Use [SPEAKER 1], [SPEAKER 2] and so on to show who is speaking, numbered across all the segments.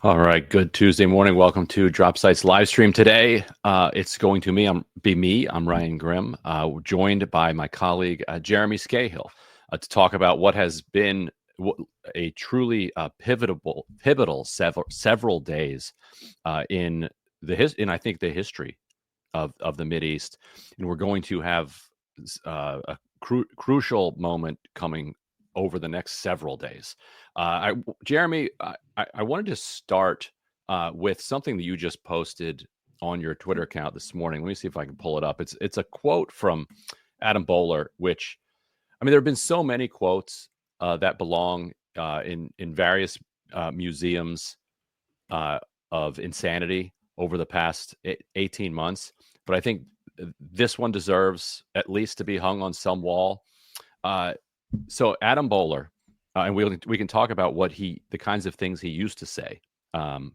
[SPEAKER 1] All right, good Tuesday morning. Welcome to Drop Site's live stream today. It's going to be me. I'm Ryan Grimm, joined by my colleague Jeremy Scahill to talk about what has been a truly pivotal several days in I think the history of the Mideast, and we're going to have a crucial moment coming over the next several days. Jeremy, I wanted to start with something that you just posted on your Twitter account this morning. Let me see if I can pull it up. It's a quote from Adam Bowler, which, I mean, there have been so many quotes that belong in various museums of insanity over the past 18 months. But I think this one deserves at least to be hung on some wall. So Adam Bowler, and we can talk about the kinds of things he used to say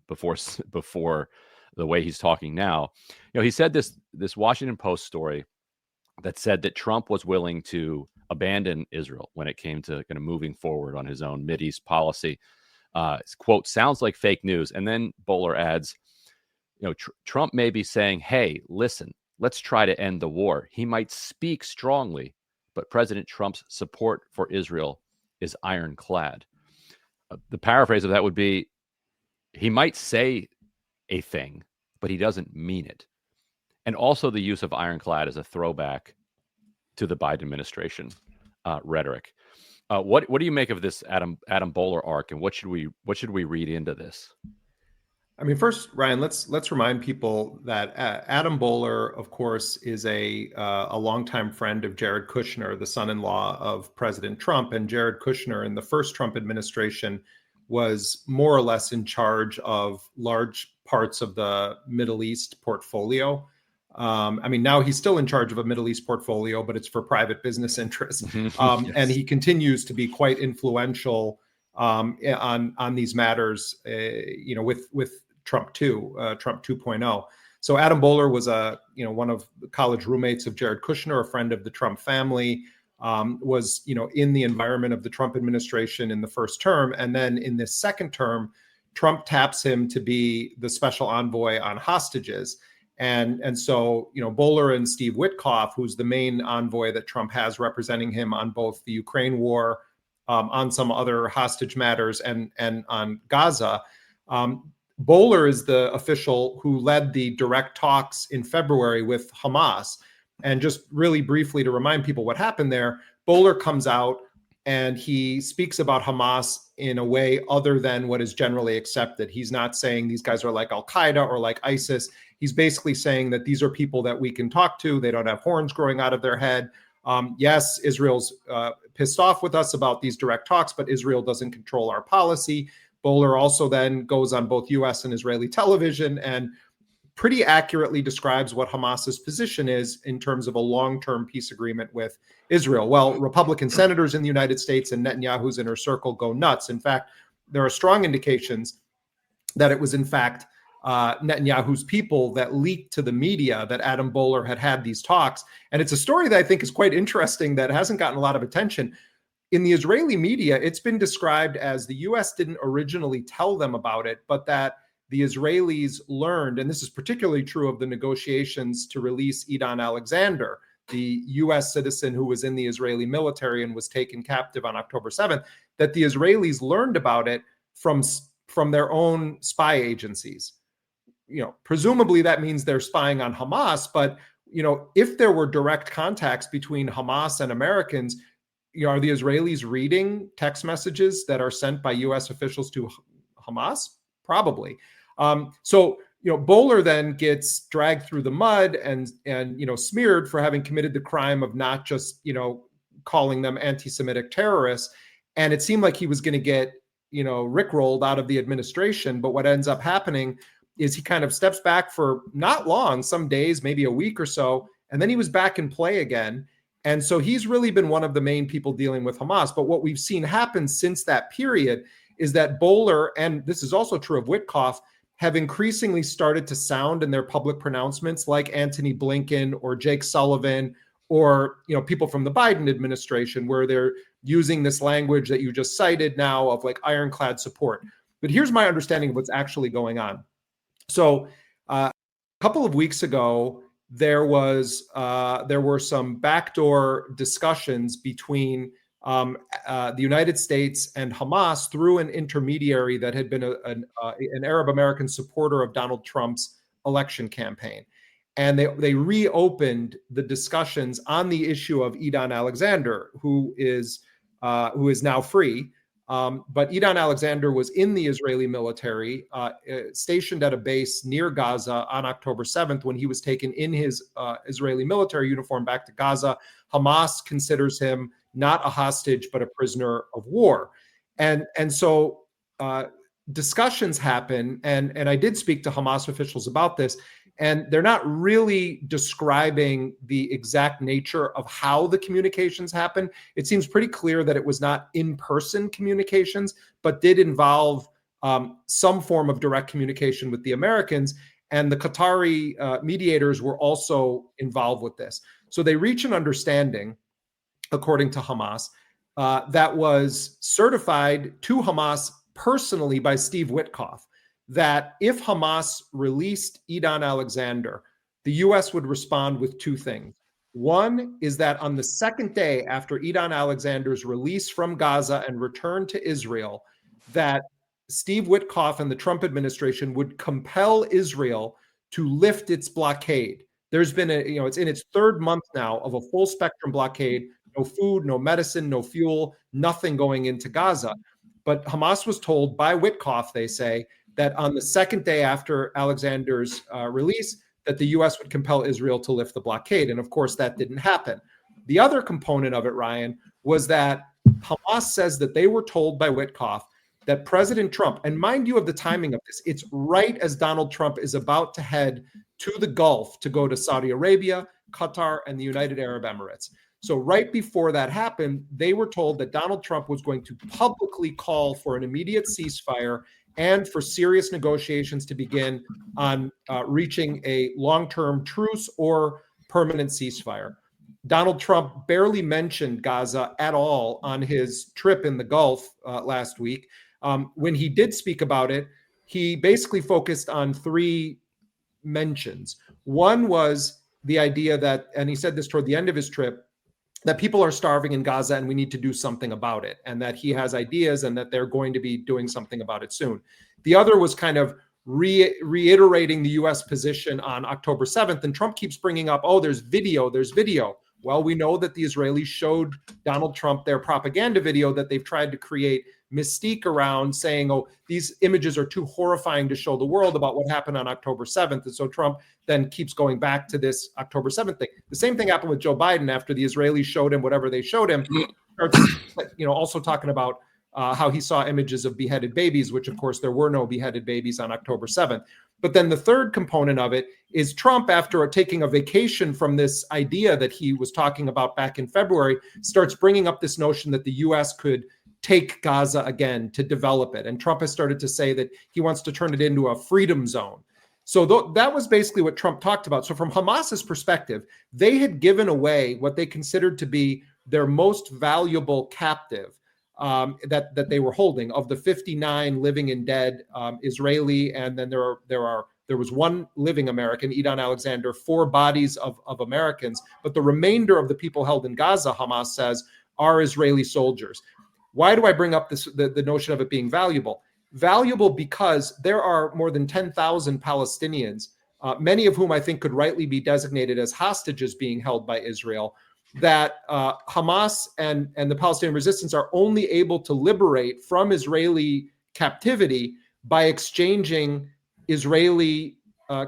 [SPEAKER 1] before the way he's talking now. You know, he said this Washington Post story that said that Trump was willing to abandon Israel when it came to kind of moving forward on his own Mideast policy. His quote sounds like fake news, and then Bowler adds, you know, Trump may be saying, "Hey, listen, let's try to end the war." He might speak strongly, but President Trump's support for Israel is ironclad. The paraphrase of that would be, he might say a thing, but he doesn't mean it. And also the use of ironclad as a throwback to the Biden administration rhetoric. What do you make of this Adam Bowler arc, and what should we read into this?
[SPEAKER 2] I mean, first, Ryan, let's remind people that Adam Bowler, of course, is a longtime friend of Jared Kushner, the son-in-law of President Trump. And Jared Kushner, in the first Trump administration, was more or less in charge of large parts of the Middle East portfolio. I mean, now he's still in charge of a Middle East portfolio, but it's for private business interests. Yes. And he continues to be quite influential on these matters, with Trump 2.0. So Adam Bowler was one of the college roommates of Jared Kushner, a friend of the Trump family, was in the environment of the Trump administration in the first term, and then in this second term, Trump taps him to be the special envoy on hostages. And so, Bowler and Steve Witkoff, who's the main envoy that Trump has representing him on both the Ukraine war, on some other hostage matters, and on Gaza. Bowler is the official who led the direct talks in February with Hamas. And just really briefly to remind people what happened there, Bowler comes out and he speaks about Hamas in a way other than what is generally accepted. He's not saying these guys are like Al-Qaeda or like ISIS. He's basically saying that these are people that we can talk to. They don't have horns growing out of their head. Yes, Israel's pissed off with us about these direct talks, but Israel doesn't control our policy. Bowler also then goes on both U.S. and Israeli television and pretty accurately describes what Hamas's position is in terms of a long-term peace agreement with Israel. Well, Republican senators in the United States and Netanyahu's inner circle go nuts. In fact, there are strong indications that it was, in fact, Netanyahu's people that leaked to the media that Adam Bowler had these talks. And it's a story that I think is quite interesting that hasn't gotten a lot of attention. In the Israeli media, it's been described as the U.S. didn't originally tell them about it, but that the Israelis learned, and this is particularly true of the negotiations to release Edon Alexander, the U.S. citizen who was in the Israeli military and was taken captive on October 7th, that the Israelis learned about it from their own spy agencies. Presumably that means they're spying on Hamas, but, if there were direct contacts between Hamas and Americans, are the Israelis reading text messages that are sent by U.S. officials to Hamas? Probably. So Bowler then gets dragged through the mud and smeared for having committed the crime of not just calling them anti-Semitic terrorists. And it seemed like he was going to get rickrolled out of the administration. But what ends up happening is he kind of steps back for not long, some days, maybe a week or so, and then he was back in play again. And so he's really been one of the main people dealing with Hamas. But what we've seen happen since that period is that Bowler, and this is also true of Witkoff, have increasingly started to sound in their public pronouncements like Antony Blinken or Jake Sullivan or people from the Biden administration, where they're using this language that you just cited now of like ironclad support. But here's my understanding of what's actually going on. So a couple of weeks ago, there were some backdoor discussions between the United States and Hamas through an intermediary that had been an Arab American supporter of Donald Trump's election campaign. And they reopened the discussions on the issue of Edon Alexander, who is now free. But Edon Alexander was in the Israeli military, stationed at a base near Gaza on October 7th when he was taken in his Israeli military uniform back to Gaza. Hamas considers him not a hostage, but a prisoner of war. And so discussions happen, and I did speak to Hamas officials about this, and they're not really describing the exact nature of how the communications happen. It seems pretty clear that it was not in-person communications, but did involve some form of direct communication with the Americans, and the Qatari mediators were also involved with this. So they reach an understanding, according to Hamas, that was certified to Hamas personally by Steve Witkoff, that if Hamas released Edon Alexander, the U.S. would respond with two things. One is that on the second day after Edon Alexander's release from Gaza and return to Israel, that Steve Witkoff and the Trump administration would compel Israel to lift its blockade. There's been it's in its third month now of a full spectrum blockade, no food, no medicine, no fuel, nothing going into Gaza. But Hamas was told by Witkoff, they say, that on the second day after Alexander's release, that the U.S. would compel Israel to lift the blockade. And of course, that didn't happen. The other component of it, Ryan, was that Hamas says that they were told by Witkoff that President Trump, and mind you of the timing of this, it's right as Donald Trump is about to head to the Gulf to go to Saudi Arabia, Qatar, and the United Arab Emirates. So right before that happened, they were told that Donald Trump was going to publicly call for an immediate ceasefire and for serious negotiations to begin on reaching a long-term truce or permanent ceasefire. Donald Trump barely mentioned Gaza at all on his trip in the Gulf last week. When he did speak about it, he basically focused on three mentions. One was the idea that, and he said this toward the end of his trip, that people are starving in Gaza and we need to do something about it, and that he has ideas and that they're going to be doing something about it soon. The other was kind of reiterating the U.S. position on October 7th, and Trump keeps bringing up, oh, there's video. Well, we know that the Israelis showed Donald Trump their propaganda video that they've tried to create mystique around, saying, oh, these images are too horrifying to show the world about what happened on October 7th. And so Trump then keeps going back to this October 7th thing. The same thing happened with Joe Biden after the Israelis showed him whatever they showed him, also talking about how he saw images of beheaded babies, which of course there were no beheaded babies on October 7th. But then the third component of it is Trump, after taking a vacation from this idea that he was talking about back in February, starts bringing up this notion that the U.S. could take Gaza again to develop it. And Trump has started to say that he wants to turn it into a freedom zone. So that was basically what Trump talked about. So from Hamas's perspective, they had given away what they considered to be their most valuable captive that they were holding. Of the 59 living and dead Israeli, and then there was one living American, Edon Alexander, 4 bodies of Americans, but the remainder of the people held in Gaza, Hamas says, are Israeli soldiers. Why do I bring up the notion of it being valuable? Valuable because there are more than 10,000 Palestinians, many of whom I think could rightly be designated as hostages being held by Israel, that Hamas and the Palestinian resistance are only able to liberate from Israeli captivity by exchanging Israeli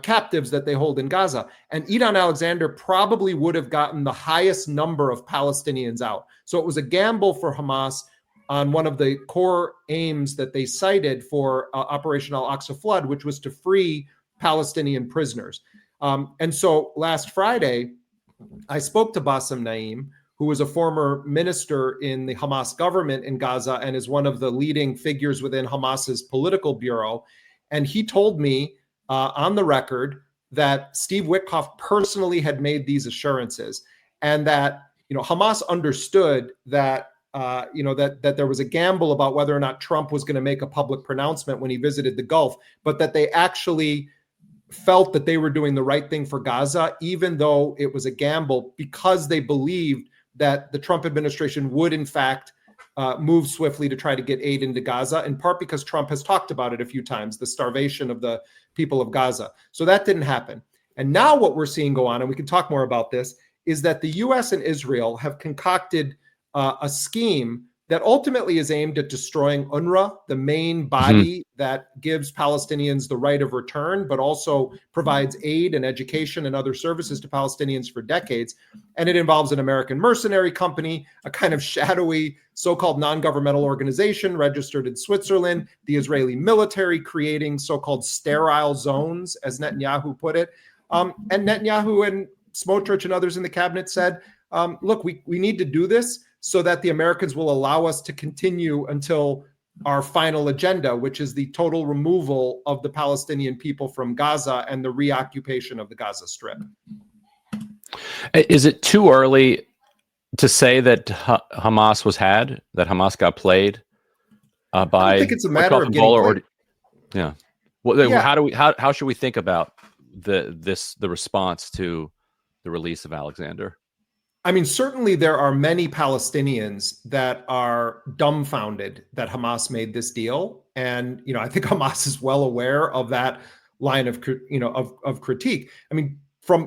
[SPEAKER 2] captives that they hold in Gaza. And Edon Alexander probably would have gotten the highest number of Palestinians out. So it was a gamble for Hamas on one of the core aims that they cited for Operation Al-Aqsa Flood, which was to free Palestinian prisoners. And so last Friday, I spoke to Bassem Naim, who was a former minister in the Hamas government in Gaza and is one of the leading figures within Hamas's political bureau. And he told me on the record that Steve Witkoff personally had made these assurances, and that Hamas understood that that there was a gamble about whether or not Trump was going to make a public pronouncement when he visited the Gulf, but that they actually felt that they were doing the right thing for Gaza, even though it was a gamble, because they believed that the Trump administration would, in fact, move swiftly to try to get aid into Gaza, in part because Trump has talked about it a few times, the starvation of the people of Gaza. So that didn't happen. And now what we're seeing go on, and we can talk more about this, is that the US and Israel have concocted a scheme that ultimately is aimed at destroying UNRWA, the main body that gives Palestinians the right of return, but also provides aid and education and other services to Palestinians for decades. And it involves an American mercenary company, a kind of shadowy so-called non-governmental organization registered in Switzerland, the Israeli military creating so-called sterile zones, as Netanyahu put it. And Netanyahu and Smotrich and others in the cabinet said, look, we need to do this so that the Americans will allow us to continue until our final agenda, which is the total removal of the Palestinian people from Gaza and the reoccupation of the Gaza Strip.
[SPEAKER 1] Is it too early to say that Hamas was had, that Hamas got played by?
[SPEAKER 2] I think it's a matter of getting played.
[SPEAKER 1] Yeah. Well,
[SPEAKER 2] Yeah.
[SPEAKER 1] How should we think about the response to the release of Alexander?
[SPEAKER 2] I mean, certainly there are many Palestinians that are dumbfounded that Hamas made this deal. And, I think Hamas is well aware of that line of critique. I mean,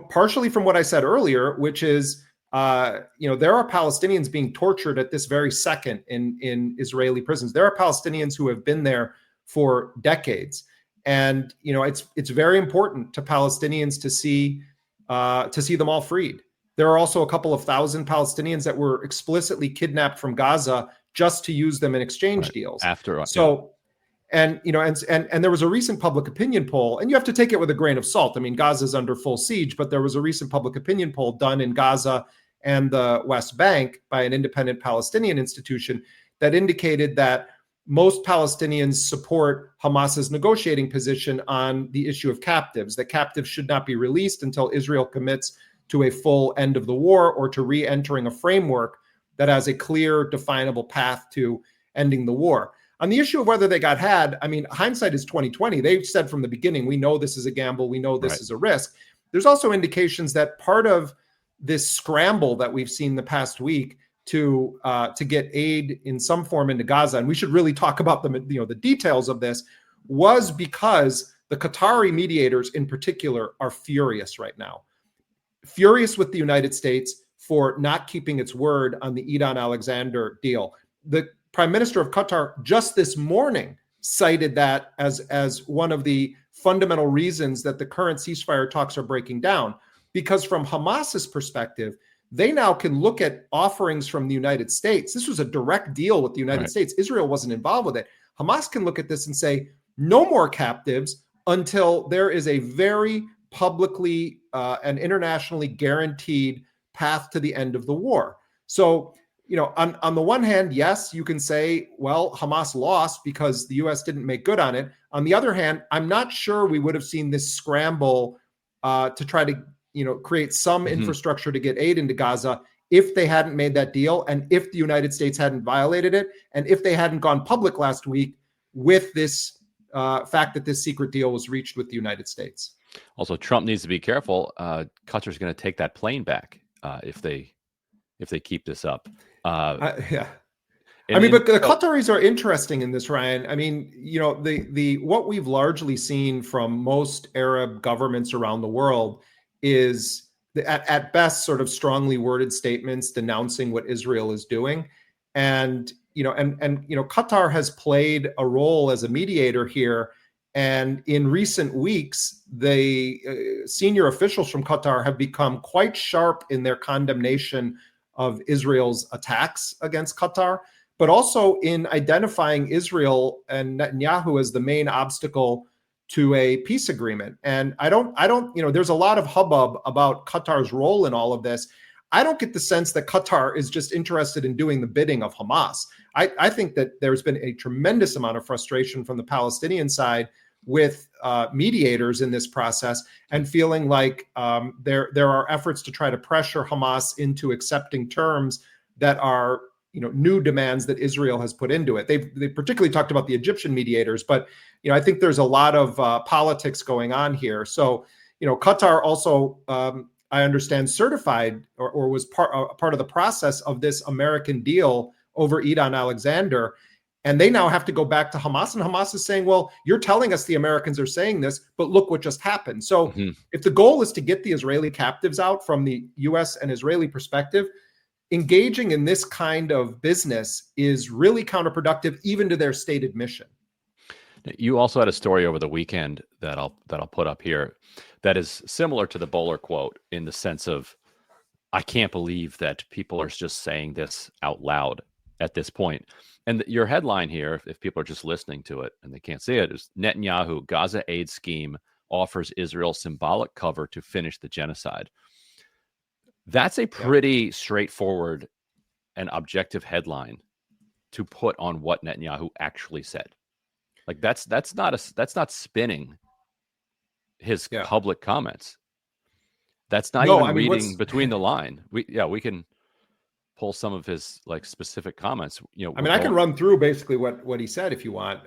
[SPEAKER 2] partially from what I said earlier, which is, there are Palestinians being tortured at this very second in Israeli prisons. There are Palestinians who have been there for decades. And, it's very important to Palestinians to see them all freed. There are also a couple of thousand Palestinians that were explicitly kidnapped from Gaza just to use them in exchange deals. And there was a recent public opinion poll, and you have to take it with a grain of salt. I mean, Gaza is under full siege, but there was a recent public opinion poll done in Gaza and the West Bank by an independent Palestinian institution that indicated that most Palestinians support Hamas's negotiating position on the issue of captives, that captives should not be released until Israel commits to a full end of the war or to re-entering a framework that has a clear, definable path to ending the war. On the issue of whether they got had, I mean, hindsight is 2020. They said from the beginning, we know this is a gamble. We know this is a risk. There's also indications that part of this scramble that we've seen the past week to get aid in some form into Gaza, and we should really talk about the details of this, was because the Qatari mediators in particular are furious right now. Furious with the United States for not keeping its word on the Edon Alexander deal. The Prime Minister of Qatar just this morning cited that as one of the fundamental reasons that the current ceasefire talks are breaking down. Because from Hamas's perspective, they now can look at offerings from the United States. This was a direct deal with the United States. Israel wasn't involved with it. Hamas can look at this and say, no more captives until there is a very publicly and internationally guaranteed path to the end of the war. So, on the one hand, yes, you can say, well, Hamas lost because the U.S. didn't make good on it. On the other hand, I'm not sure we would have seen this scramble to try to, create some infrastructure to get aid into Gaza if they hadn't made that deal, and if the United States hadn't violated it, and if they hadn't gone public last week with this fact that this secret deal was reached with the United States.
[SPEAKER 1] Also, Trump needs to be careful. Qatar's going to take that plane back if they keep this up.
[SPEAKER 2] Yeah. But the Qataris are interesting in this, Ryan. I mean, the what we've largely seen from most Arab governments around the world is at best sort of strongly worded statements denouncing what Israel is doing, and Qatar has played a role as a mediator here. And in recent weeks, the senior officials from Qatar have become quite sharp in their condemnation of Israel's attacks against Qatar, but also in identifying Israel and Netanyahu as the main obstacle to a peace agreement. And I don't, there's a lot of hubbub about Qatar's role in all of this. I don't get the sense that Qatar is just interested in doing the bidding of Hamas. I think that there's been a tremendous amount of frustration from the Palestinian side with mediators in this process, and feeling like there are efforts to try to pressure Hamas into accepting terms that are new demands that Israel has put into it. They particularly talked about the Egyptian mediators, but I think there's a lot of politics going on here. So Qatar also, I understand, certified or was part of the process of this American deal over Edon Alexander. And they now have to go back to Hamas. And Hamas is saying, well, you're telling us the Americans are saying this, but look what just happened. So if the goal is to get the Israeli captives out from the U.S. and Israeli perspective, engaging in this kind of business is really counterproductive, even to their stated mission.
[SPEAKER 1] You also had a story over the weekend that I'll put up here that is similar to the Bowler quote in the sense of, I can't believe that people are just saying this out loud at this point. And your headline here, if people are just listening to it and they can't see it, is Netanyahu, Gaza aid scheme offers Israel symbolic cover to finish the genocide. That's a pretty straightforward and objective headline to put on what Netanyahu actually said. Like that's not spinning his public comments. That's not even reading between the line. We can pull some of his specific comments.
[SPEAKER 2] I can run through basically what he said if you want.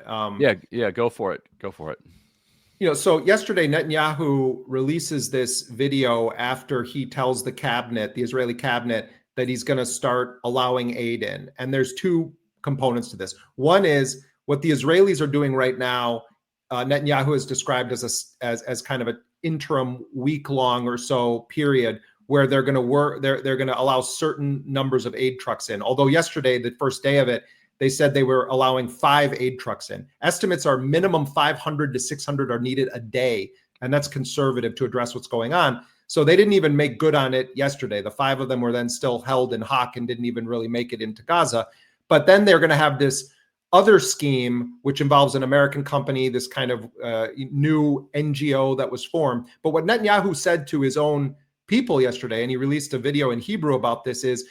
[SPEAKER 1] Go for it.
[SPEAKER 2] So yesterday Netanyahu releases this video after he tells the Israeli cabinet, that he's going to start allowing aid in. And there's two components to this. One is what the Israelis are doing right now. Netanyahu has described as kind of an interim week-long or so period where they're going to work. They're going to allow certain numbers of aid trucks in. Although yesterday, the first day of it, they said they were allowing 5 aid trucks in. Estimates are minimum 500 to 600 are needed a day, and that's conservative to address what's going on. So they didn't even make good on it yesterday. The 5 of them were then still held in hock and didn't even really make it into Gaza. But then they're going to have this other scheme, which involves an American company, this kind of new NGO that was formed. But what Netanyahu said to his own people yesterday, and he released a video in Hebrew about this, is,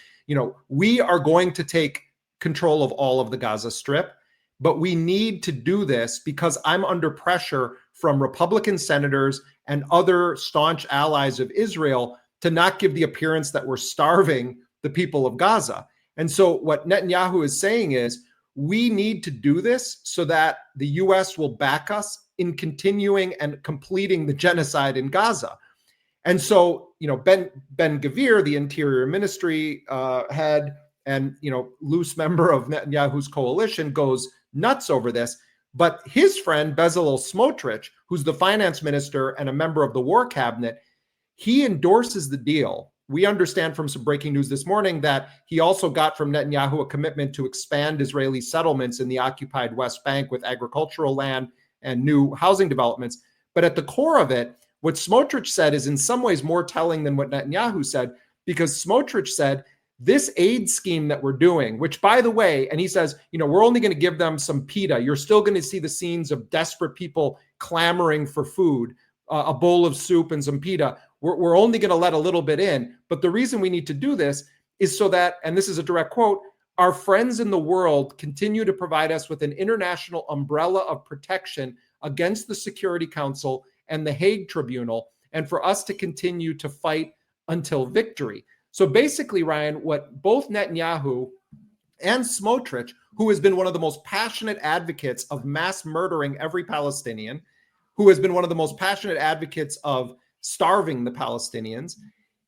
[SPEAKER 2] we are going to take control of all of the Gaza Strip, but we need to do this because I'm under pressure from Republican senators and other staunch allies of Israel to not give the appearance that we're starving the people of Gaza. And so what Netanyahu is saying is, we need to do this so that the U.S. will back us in continuing and completing the genocide in Gaza. And so, Ben Gvir, the Interior Ministry head and, loose member of Netanyahu's coalition, goes nuts over this. But his friend, Bezalel Smotrich, who's the finance minister and a member of the war cabinet, he endorses the deal. We understand from some breaking news this morning that he also got from Netanyahu a commitment to expand Israeli settlements in the occupied West Bank with agricultural land and new housing developments. But at the core of it, what Smotrich said is in some ways more telling than what Netanyahu said, because Smotrich said, this aid scheme that we're doing, which, by the way, and he says, we're only going to give them some pita. You're still going to see the scenes of desperate people clamoring for food, a bowl of soup and some pita. We're only going to let a little bit in. But the reason we need to do this is so that, and this is a direct quote, our friends in the world continue to provide us with an international umbrella of protection against the Security Council and the Hague Tribunal, and for us to continue to fight until victory. So basically, Ryan, what both Netanyahu and Smotrich, who has been one of the most passionate advocates of mass murdering every Palestinian, who has been one of the most passionate advocates of starving the Palestinians,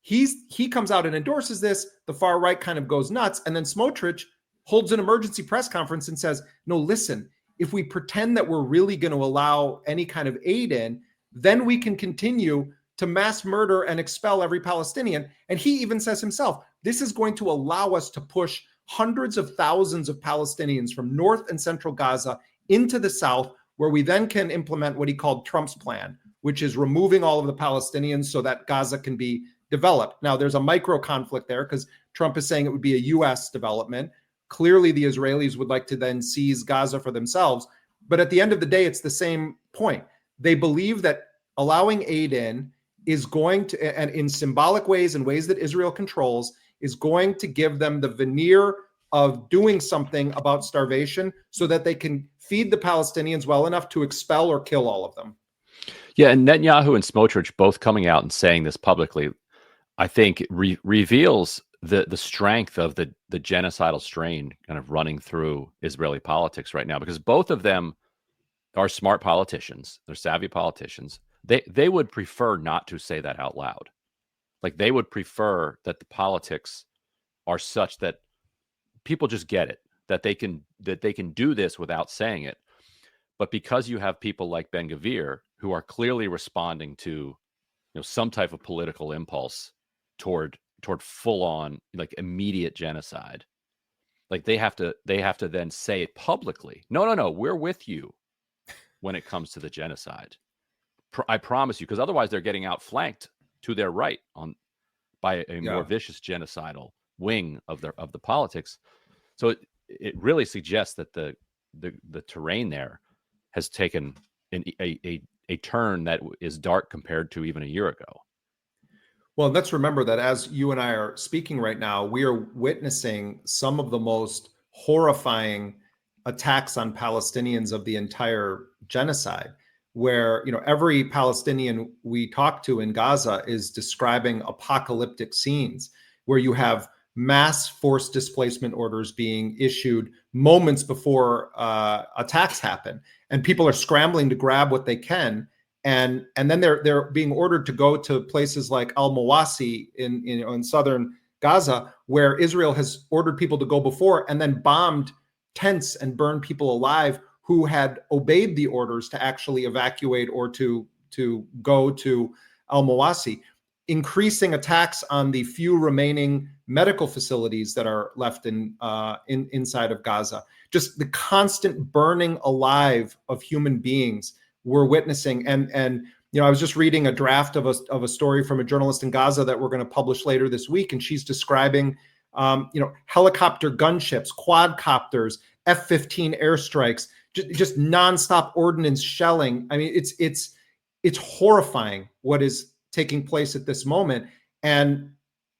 [SPEAKER 2] he comes out and endorses this. The far right kind of goes nuts. And then Smotrich holds an emergency press conference and says, no, listen, if we pretend that we're really going to allow any kind of aid in, then we can continue to mass murder and expel every Palestinian. And he even says himself, this is going to allow us to push hundreds of thousands of Palestinians from North and Central Gaza into the South, where we then can implement what he called Trump's plan, which is removing all of the Palestinians so that Gaza can be developed. Now, there's a micro conflict there because Trump is saying it would be a U.S. development. Clearly, the Israelis would like to then seize Gaza for themselves. But at the end of the day, it's the same point. They believe that allowing aid in is going to, and in symbolic ways and ways that Israel controls, is going to give them the veneer of doing something about starvation so that they can feed the Palestinians well enough to expel or kill all of them.
[SPEAKER 1] Yeah, and Netanyahu and Smotrich both coming out and saying this publicly, I think reveals the strength of the genocidal strain kind of running through Israeli politics right now, because both of them are smart politicians. They're savvy politicians. They would prefer not to say that out loud. Like, they would prefer that the politics are such that people just get it, that they can do this without saying it. But because you have people like Ben-Gvir who are clearly responding to some type of political impulse toward full on, like, immediate genocide, like, they have to then say it publicly. No, we're with you when it comes to the genocide. I promise you, because otherwise they're getting outflanked to their right by a more vicious genocidal wing of the politics. So it really suggests that the terrain there has taken a turn that is dark compared to even a year ago.
[SPEAKER 2] Well, let's remember that as you and I are speaking right now, we are witnessing some of the most horrifying attacks on Palestinians of the entire genocide, where every Palestinian we talk to in Gaza is describing apocalyptic scenes where you have mass forced displacement orders being issued moments before attacks happen, and people are scrambling to grab what they can. And then they're being ordered to go to places like Al-Mawasi in southern Gaza, where Israel has ordered people to go before, and then bombed tents and burned people alive who had obeyed the orders to actually evacuate or to go to Al-Mawasi, increasing attacks on the few remaining medical facilities that are left inside of Gaza. Just the constant burning alive of human beings we're witnessing. And I was just reading a draft of a story from a journalist in Gaza that we're going to publish later this week, and she's describing helicopter gunships, quadcopters, F-15 airstrikes, just nonstop ordnance shelling. I mean, it's horrifying what is taking place at this moment. And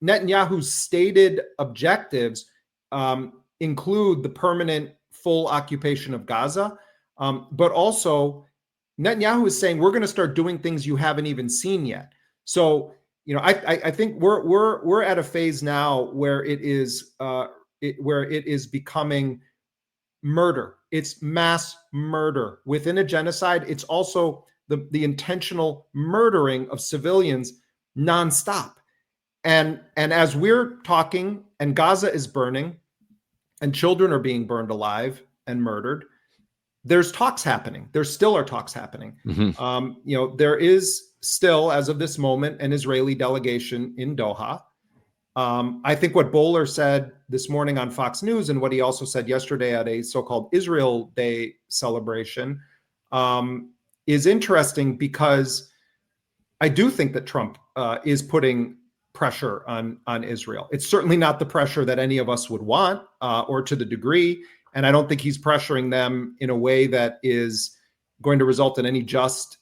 [SPEAKER 2] Netanyahu's stated objectives include the permanent full occupation of Gaza, but also Netanyahu is saying we're going to start doing things you haven't even seen yet. So, I think we're at a phase now where it is becoming murder. It's mass murder within a genocide. It's also the intentional murdering of civilians nonstop. And as we're talking, and Gaza is burning, and children are being burned alive and murdered, there's talks happening. There still are talks happening. Mm-hmm. There is still, as of this moment, an Israeli delegation in Doha. I think what Bowler said this morning on Fox News, and what he also said yesterday at a so-called Israel Day celebration, is interesting, because I do think that Trump is putting pressure on Israel. It's certainly not the pressure that any of us would want, or to the degree. And I don't think he's pressuring them in a way that is going to result in any just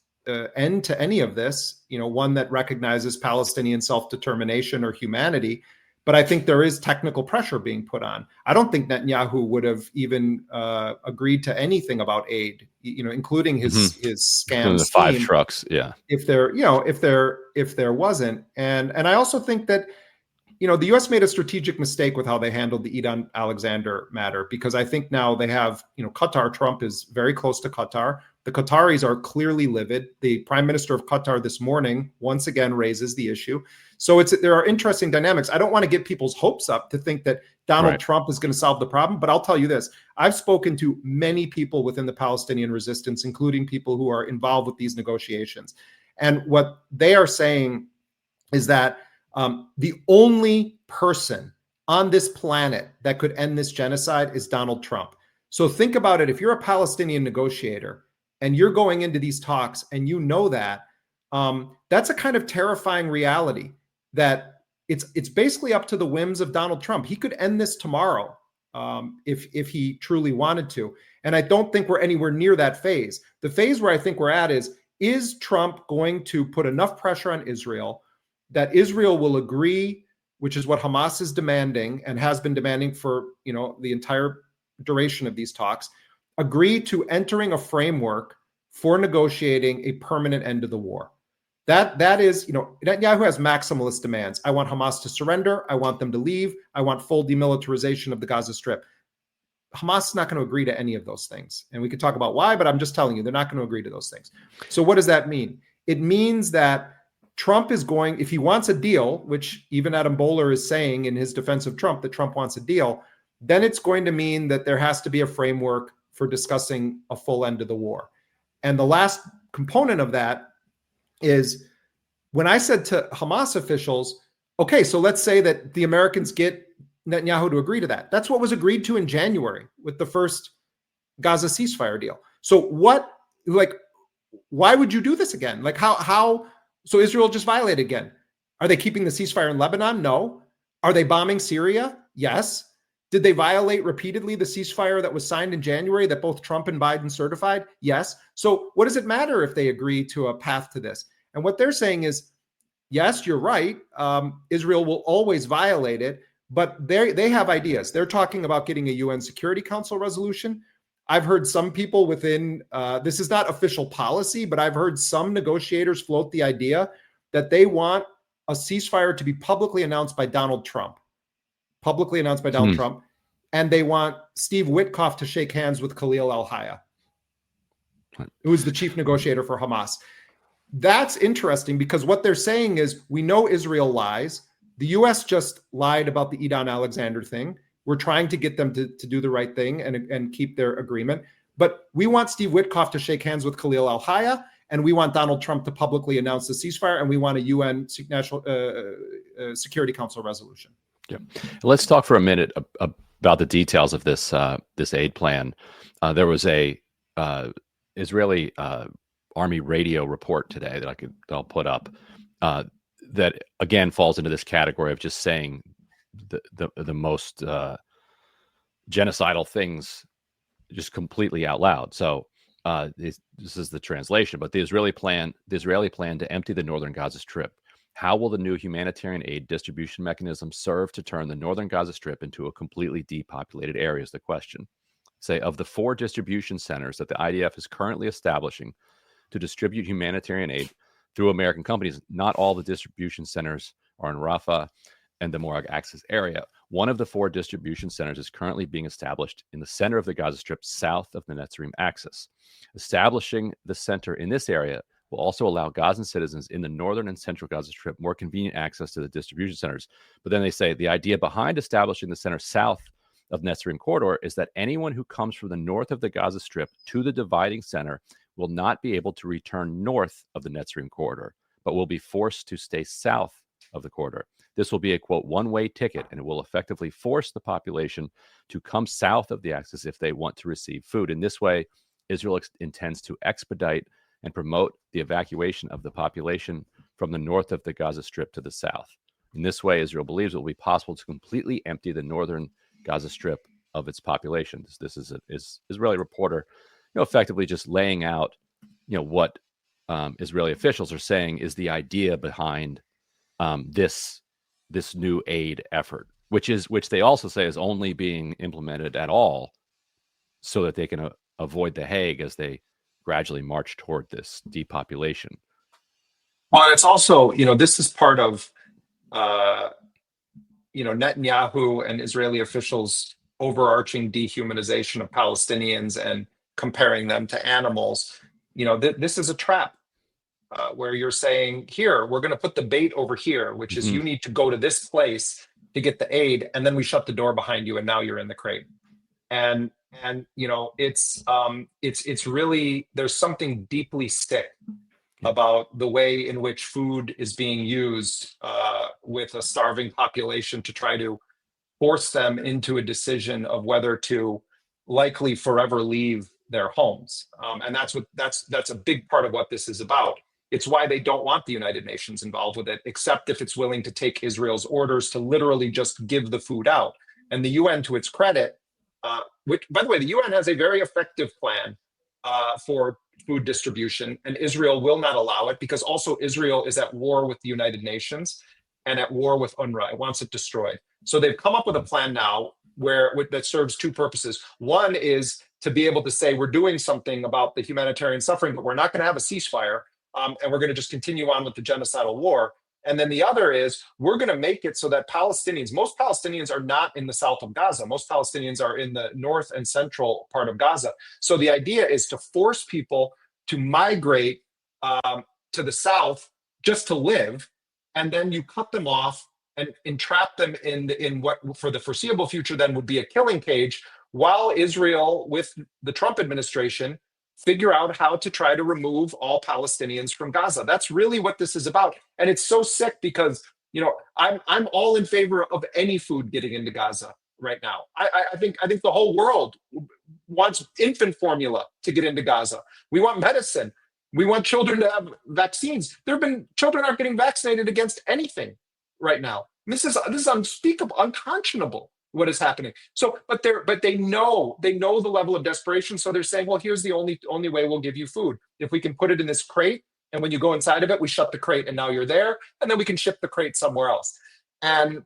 [SPEAKER 2] end to any of this, one that recognizes Palestinian self-determination or humanity. But I think there is technical pressure being put on. I don't think Netanyahu would have even agreed to anything about aid, including his scam
[SPEAKER 1] the 5 trucks. Yeah.
[SPEAKER 2] If there wasn't. And I also think that, the U.S. made a strategic mistake with how they handled the Edon Alexander matter, because I think now they have, Qatar. Trump is very close to Qatar. The Qataris are clearly livid. The prime minister of Qatar this morning once again raises the issue. So there are interesting dynamics. I don't want to get people's hopes up to think that Donald Trump is going to solve the problem, but I'll tell you this. I've spoken to many people within the Palestinian resistance, including people who are involved with these negotiations. And what they are saying is that the only person on this planet that could end this genocide is Donald Trump. So think about it. If you're a Palestinian negotiator and you're going into these talks and that's a kind of terrifying reality, that it's basically up to the whims of Donald Trump. He could end this tomorrow if he truly wanted to. And I don't think we're anywhere near that phase. The phase where I think we're at is Trump going to put enough pressure on Israel that Israel will agree, which is what Hamas is demanding and has been demanding for the entire duration of these talks, agree to entering a framework for negotiating a permanent end to the war. That is, Netanyahu has maximalist demands. I want Hamas to surrender. I want them to leave. I want full demilitarization of the Gaza Strip. Hamas is not going to agree to any of those things. And we could talk about why, but I'm just telling you, they're not going to agree to those things. So what does that mean? It means that Trump is going, if he wants a deal, which even Adam Bowler is saying in his defense of Trump, that Trump wants a deal, then it's going to mean that there has to be a framework for discussing a full end to the war. And the last component of that is when I said to Hamas officials, okay, so let's say that the Americans get Netanyahu to agree to that. That's what was agreed to in January with the first Gaza ceasefire deal. So why would you do this again? So Israel just violated again. Are they keeping the ceasefire in Lebanon? No. Are they bombing Syria? Yes. Did they violate repeatedly the ceasefire that was signed in January that both Trump and Biden certified? Yes. So what does it matter if they agree to a path to this? And what they're saying is, yes, you're right. Israel will always violate it, but they have ideas. They're talking about getting a UN Security Council resolution. I've heard some people within, this is not official policy, but I've heard some negotiators float the idea that they want a ceasefire to be publicly announced by Donald Trump. And they want Steve Witkoff to shake hands with Khalil al-Hayya, who is the chief negotiator for Hamas. That's interesting because what they're saying is, we know Israel lies. The U.S. just lied about the Edon Alexander thing. We're trying to get them to do the right thing and keep their agreement. But we want Steve Witkoff to shake hands with Khalil al-Hayya, and we want Donald Trump to publicly announce the ceasefire, and we want a UN National Security Council resolution.
[SPEAKER 1] Yeah. Let's talk for a minute about the details of this aid plan. There was a Israeli Army radio report today that I'll put up that again falls into this category of just saying the most genocidal things just completely out loud. So this is the translation, but the Israeli plan to empty the northern Gaza Strip. How will the new humanitarian aid distribution mechanism serve to turn the northern Gaza Strip into a completely depopulated area is the question. Say, of the 4 distribution centers that the IDF is currently establishing to distribute humanitarian aid through American companies, not all the distribution centers are in Rafah and the Morag Axis area. One of the 4 distribution centers is currently being established in the center of the Gaza Strip, south of the Netzarim axis. Establishing the center in this area will also allow Gazan citizens in the northern and central Gaza Strip more convenient access to the distribution centers. But then they say the idea behind establishing the center south of Netzarim corridor is that anyone who comes from the north of the Gaza Strip to the dividing center will not be able to return north of the Netzarim corridor, but will be forced to stay south of the corridor. This will be a, quote, one-way ticket, and it will effectively force the population to come south of the axis if they want to receive food. In this way, Israel intends to expedite and promote the evacuation of the population from the north of the Gaza Strip to the south. In this way, Israel believes it will be possible to completely empty the northern Gaza Strip of its population. This is an Israeli reporter, effectively just laying out, what Israeli officials are saying is the idea behind this new aid effort, which they also say is only being implemented at all so that they can avoid The Hague as they gradually march toward this depopulation.
[SPEAKER 3] Well, it's also, this is part of, Netanyahu and Israeli officials' overarching dehumanization of Palestinians and comparing them to animals. This is a trap where you're saying, here, we're going to put the bait over here, which is you need to go to this place to get the aid, and then we shut the door behind you, and now you're in the crate. And it's really, there's something deeply sick about the way in which food is being used with a starving population to try to force them into a decision of whether to likely forever leave their homes. And that's a big part of what this is about. It's why they don't want the United Nations involved with it, except if it's willing to take Israel's orders to literally just give the food out. And the UN, to its credit, which, by the way, the UN has a very effective plan for food distribution, and Israel will not allow it because also Israel is at war with the United Nations and at war with UNRWA. It wants it destroyed. So they've come up with a plan now that serves 2 purposes. One is to be able to say we're doing something about the humanitarian suffering, but we're not going to have a ceasefire and we're going to just continue on with the genocidal war. And then the other is we're going to make it so that most Palestinians are not in the south of Gaza. Most Palestinians are in the north and central part of Gaza. So the idea is to force people to migrate to the south just to live, and then you cut them off and entrap them in what for the foreseeable future then would be a killing cage, while Israel, with the Trump administration, figure out how to try to remove all Palestinians from Gaza. That's really what this is about. And it's so sick because, I'm all in favor of any food getting into Gaza right now. I think the whole world wants infant formula to get into Gaza. We want medicine. We want children to have vaccines. Children aren't getting vaccinated against anything right now. This is unspeakable, unconscionable what is happening. So, but they know the level of desperation. So they're saying, well, here's the only way we'll give you food. If we can put it in this crate, and when you go inside of it, we shut the crate and now you're there, and then we can ship the crate somewhere else. And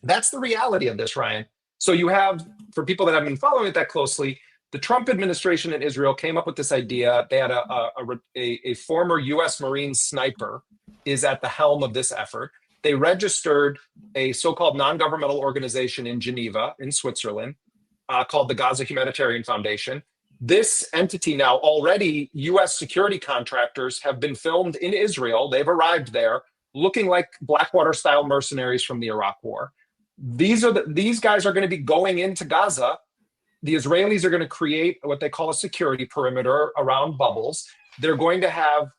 [SPEAKER 3] that's the reality of this, Ryan. So you have, for people that have been following it that closely, the Trump administration in Israel came up with this idea. They had a former U.S. Marine sniper is at the helm of this effort. They registered a so-called non-governmental organization in Geneva, in Switzerland, called the Gaza Humanitarian Foundation. This entity now, already U.S. security contractors have been filmed in Israel. They've arrived there looking like Blackwater-style mercenaries from the Iraq War. These guys are going to be going into Gaza. The Israelis are going to create what they call a security perimeter around bubbles. They're going to have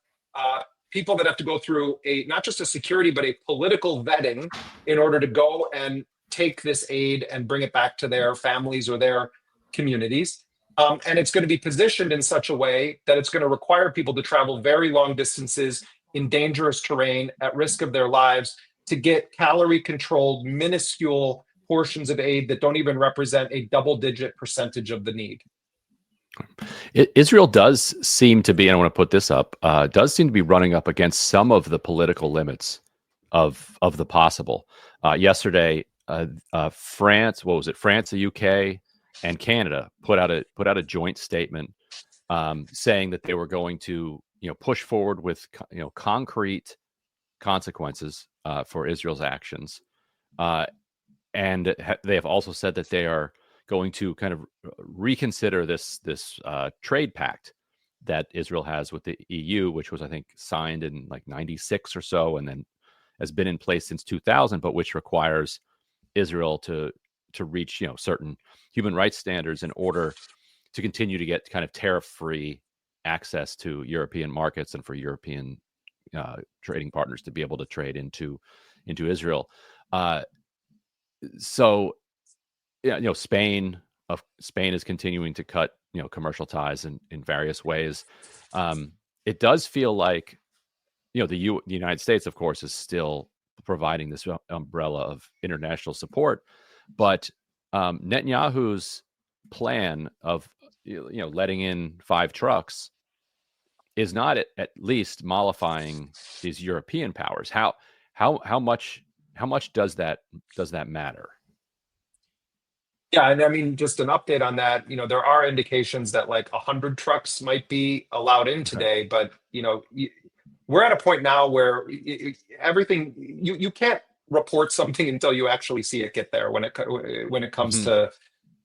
[SPEAKER 3] people that have to go through not just a security, but a political vetting in order to go and take this aid and bring it back to their families or their communities. And it's going to be positioned in such a way that it's going to require people to travel very long distances in dangerous terrain at risk of their lives to get calorie-controlled, minuscule portions of aid that don't even represent a double-digit percentage of the need.
[SPEAKER 1] Israel does seem to be, and I want to put this up, does seem to be running up against some of the political limits of the possible. Yesterday, France, France, the UK, and Canada put out a joint statement saying that they were going to push forward with concrete consequences for Israel's actions, and they have also said that they are going to kind of reconsider this trade pact that Israel has with the EU, which was, I think, signed in like 96 or so, and then has been in place since 2000, but which requires Israel to reach certain human rights standards in order to continue to get kind of tariff-free access to European markets and for European trading partners to be able to trade into Israel. So, Spain is continuing to cut commercial ties in various ways. It does feel like the United States, of course, is still providing this umbrella of international support, but Netanyahu's plan of letting in 5 trucks is not at least mollifying these European powers. How much does that matter?
[SPEAKER 3] Yeah, and I mean, just an update on that. There are indications that like 100 trucks might be allowed in today, but we're at a point now where everything you can't report something until you actually see it get there when it comes to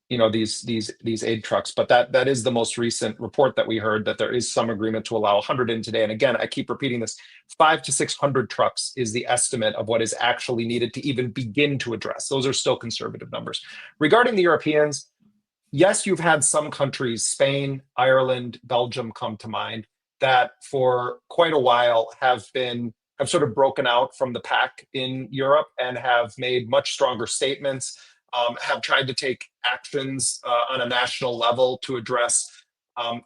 [SPEAKER 3] these aid trucks. But that is the most recent report that we heard, that there is some agreement to allow 100 in today. And again, I keep repeating this: 500 to 600 trucks is the estimate of what is actually needed to even begin to address. Those are still conservative numbers. Regarding the Europeans, yes, you've had some countries, Spain, Ireland, Belgium come to mind, that for quite a while have sort of broken out from the pack in Europe and have made much stronger statements, have tried to take actions on a national level to address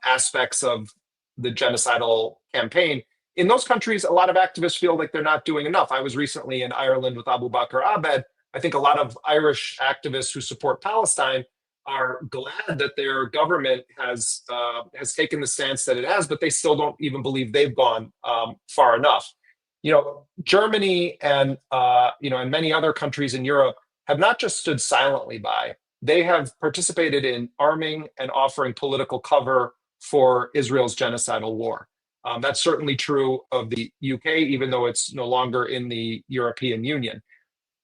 [SPEAKER 3] aspects of the genocidal campaign. In those countries, a lot of activists feel like they're not doing enough. I was recently in Ireland with Abu Bakr Abed. I think a lot of Irish activists who support Palestine are glad that their government has taken the stance that it has, but they still don't even believe they've gone far enough. Germany and and many other countries in Europe have not just stood silently by. They have participated in arming and offering political cover for Israel's genocidal war. That's certainly true of the UK, even though it's no longer in the European Union.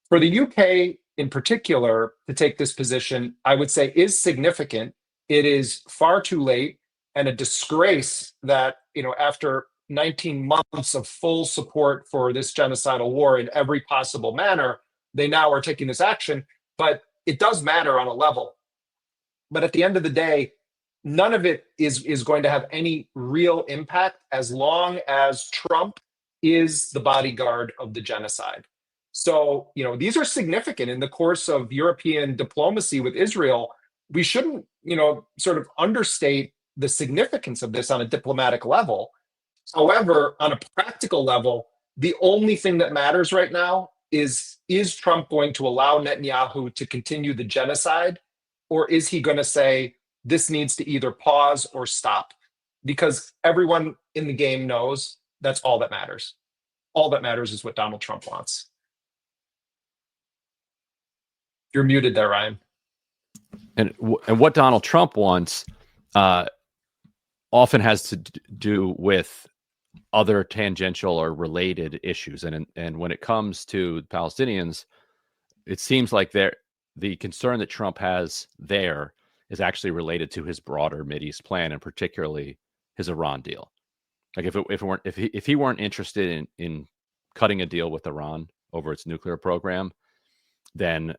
[SPEAKER 3] For the UK in particular, to take this position, I would say is significant. It is far too late and a disgrace that, after 19 months of full support for this genocidal war in every possible manner, they now are taking this action. But it does matter on a level. But at the end of the day, none of it is going to have any real impact as long as Trump is the bodyguard of the genocide. So, these are significant in the course of European diplomacy with Israel. We shouldn't, sort of understate the significance of this on a diplomatic level. However, on a practical level, the only thing that matters right now is Trump going to allow Netanyahu to continue the genocide, or is he going to say this needs to either pause or stop? Because everyone in the game knows that's all that matters. All that matters is what Donald Trump wants. You're muted there, Ryan.
[SPEAKER 1] And what Donald Trump wants often has to do with other tangential or related issues. And when it comes to the Palestinians, it seems like the concern that Trump has there is actually related to his broader Mideast plan, and particularly his Iran deal. Like if he weren't interested in cutting a deal with Iran over its nuclear program, then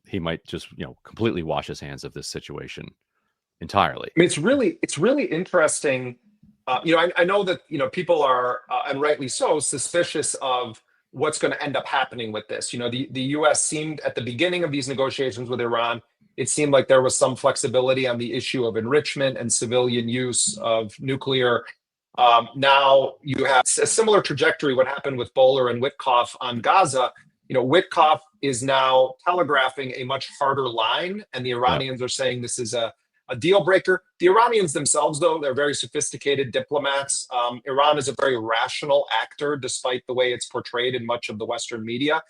[SPEAKER 1] he might just completely wash his hands of this situation entirely.
[SPEAKER 3] I mean, it's really interesting. I know that people are, and rightly so, suspicious of what's going to end up happening with this. The U.S. seemed at the beginning of these negotiations with Iran, it seemed like there was some flexibility on the issue of enrichment and civilian use of nuclear. Now you have a similar trajectory. What happened with Bowler and Witkoff on Gaza? Witkoff is now telegraphing a much harder line, and the Iranians are saying this is a deal breaker. The Iranians themselves, though, they're very sophisticated diplomats. Iran is a very rational actor, despite the way it's portrayed in much of the Western media.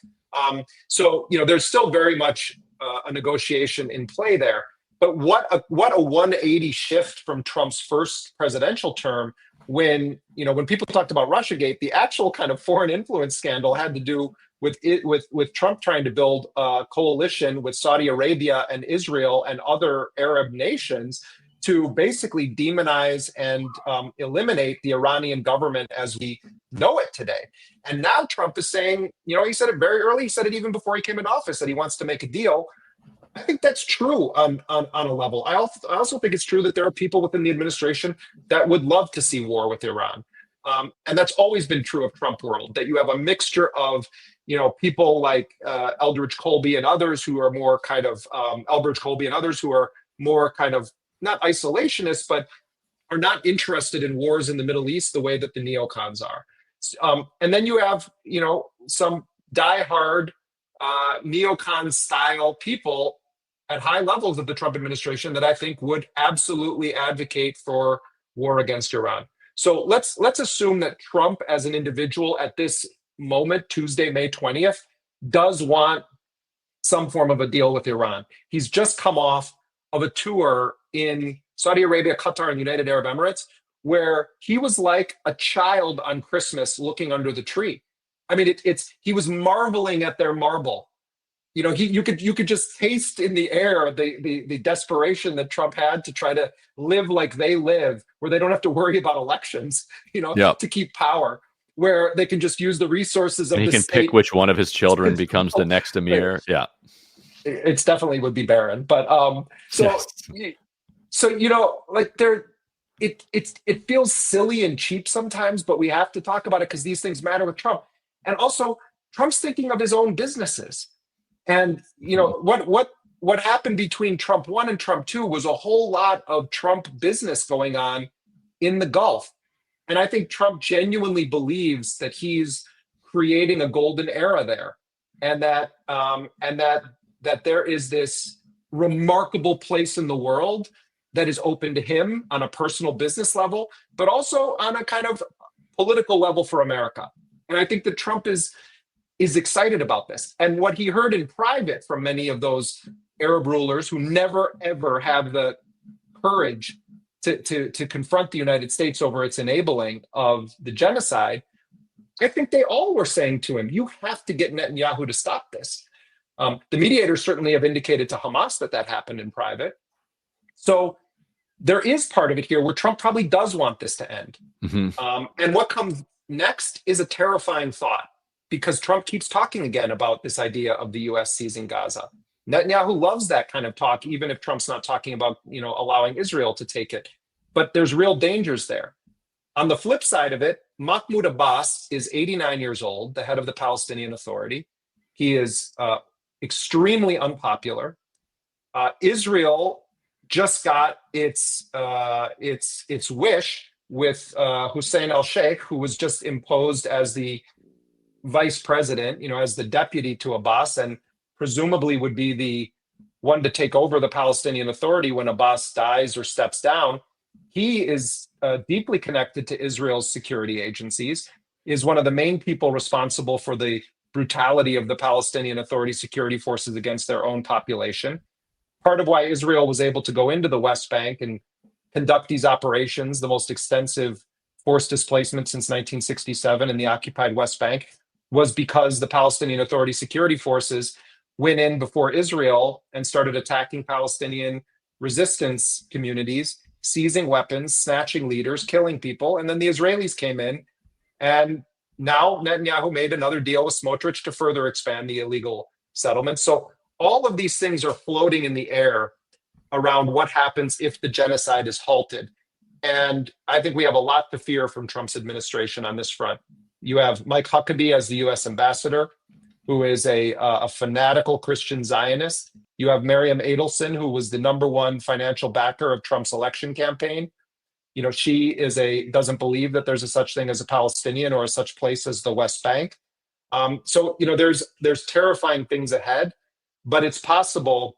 [SPEAKER 3] So there's still very much a negotiation in play there. But what a 180 shift from Trump's first presidential term, when people talked about Russiagate, the actual kind of foreign influence scandal had to do with Trump trying to build a coalition with Saudi Arabia and Israel and other Arab nations to basically demonize and eliminate the Iranian government as we know it today. And now Trump is saying, he said it very early. He said it even before he came into office that he wants to make a deal. I think that's true on a level. I also think it's true that there are people within the administration that would love to see war with Iran. And that's always been true of Trump world, that you have a mixture of, people like Eldridge Colby and others who are more kind of not isolationists, but are not interested in wars in the Middle East the way that the neocons are. And then you have, some diehard neocon style people at high levels of the Trump administration that I think would absolutely advocate for war against Iran. So let's assume that Trump as an individual at this moment, Tuesday, May 20th, does want some form of a deal with Iran. He's just come off of a tour in Saudi Arabia, Qatar, and United Arab Emirates, where he was like a child on Christmas looking under the tree. I mean, he was marveling at their marble. You could just taste in the air the desperation that Trump had to try to live like they live, where they don't have to worry about elections, to keep power, where they can just use the resources of the state.
[SPEAKER 1] He can pick which one of his children becomes the next emir. Yeah,
[SPEAKER 3] it's definitely would be barren, but it feels silly and cheap sometimes, but we have to talk about it because these things matter with Trump, and also Trump's thinking of his own businesses. And what happened between Trump 1 and Trump 2 was a whole lot of Trump business going on in the Gulf. And I think Trump genuinely believes that he's creating a golden era there, and that there is this remarkable place in the world that is open to him on a personal business level, but also on a kind of political level for America. And I think that Trump is excited about this. And what he heard in private from many of those Arab rulers who never, ever have the courage to confront the United States over its enabling of the genocide, I think they all were saying to him, you have to get Netanyahu to stop this. The mediators certainly have indicated to Hamas that happened in private. So there is part of it here where Trump probably does want this to end. And what comes next is a terrifying thought, because Trump keeps talking again about this idea of the U.S. seizing Gaza. Netanyahu loves that kind of talk, even if Trump's not talking about, allowing Israel to take it. But there's real dangers there. On the flip side of it, Mahmoud Abbas is 89 years old, the head of the Palestinian Authority. He is extremely unpopular. Israel just got its wish with Hussein al-Sheikh, who was just imposed as the vice president, as the deputy to Abbas, and presumably would be the one to take over the Palestinian Authority when Abbas dies or steps down. He is deeply connected to Israel's security agencies, is one of the main people responsible for the brutality of the Palestinian Authority security forces against their own population. Part of why Israel was able to go into the West Bank and conduct these operations, the most extensive forced displacement since 1967 in the occupied West Bank, was because the Palestinian Authority security forces went in before Israel and started attacking Palestinian resistance communities, seizing weapons, snatching leaders, killing people. And then the Israelis came in, and now Netanyahu made another deal with Smotrich to further expand the illegal settlements. So all of these things are floating in the air around what happens if the genocide is halted. And I think we have a lot to fear from Trump's administration on this front. You have Mike Huckabee as the U.S. ambassador, who is a fanatical Christian Zionist. You have Miriam Adelson, who was the #1 financial backer of Trump's election campaign. She doesn't believe that there's a such thing as a Palestinian or a such place as the West Bank. So there's terrifying things ahead, but it's possible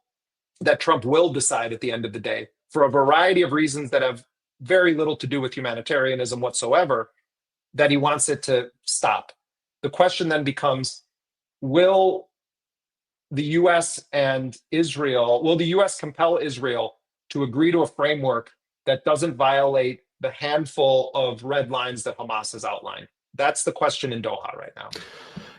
[SPEAKER 3] that Trump will decide at the end of the day, for a variety of reasons that have very little to do with humanitarianism whatsoever, that he wants it to stop. The question then becomes, will the U.S. compel Israel to agree to a framework that doesn't violate the handful of red lines that Hamas has outlined? That's the question in Doha right now.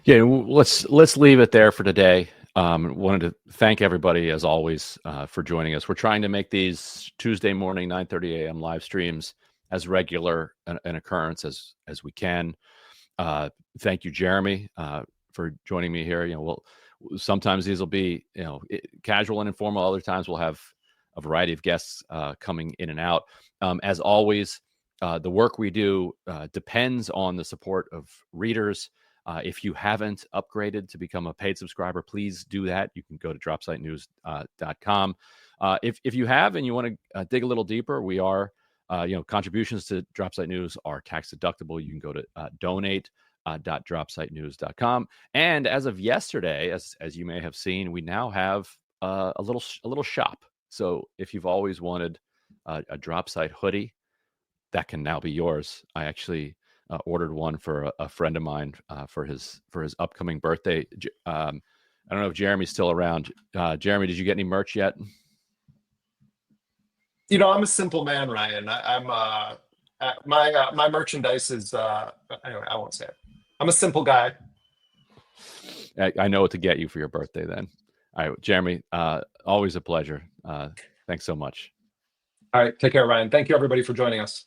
[SPEAKER 1] Yeah, let's leave it there for today. Wanted to thank everybody, as always, for joining us. We're trying to make these Tuesday morning, 9:30 a.m. live streams as regular an occurrence as we can. Thank you, Jeremy, for joining me here. Sometimes these will be casual and informal. Other times we'll have a variety of guests coming in and out. As always, the work we do depends on the support of readers. If you haven't upgraded to become a paid subscriber, please do that. You can go to dropsitenews.com. If you have and you want to dig a little deeper, we are, contributions to Dropsite News are tax deductible. You can go to donate.dropsitenews.com. And as of yesterday, as you may have seen, we now have a little shop. So if you've always wanted a Dropsite hoodie, that can now be yours. I actually ordered one for a friend of mine for his upcoming birthday. I don't know if Jeremy's still around. Jeremy, did you get any merch yet?
[SPEAKER 3] I'm a simple man, Ryan. My merchandise is anyway, I won't say it. I'm a simple guy.
[SPEAKER 1] I know what to get you for your birthday then. All right, Jeremy, always a pleasure. Thanks so much.
[SPEAKER 3] All right, take care, Ryan. Thank you, everybody, for joining us.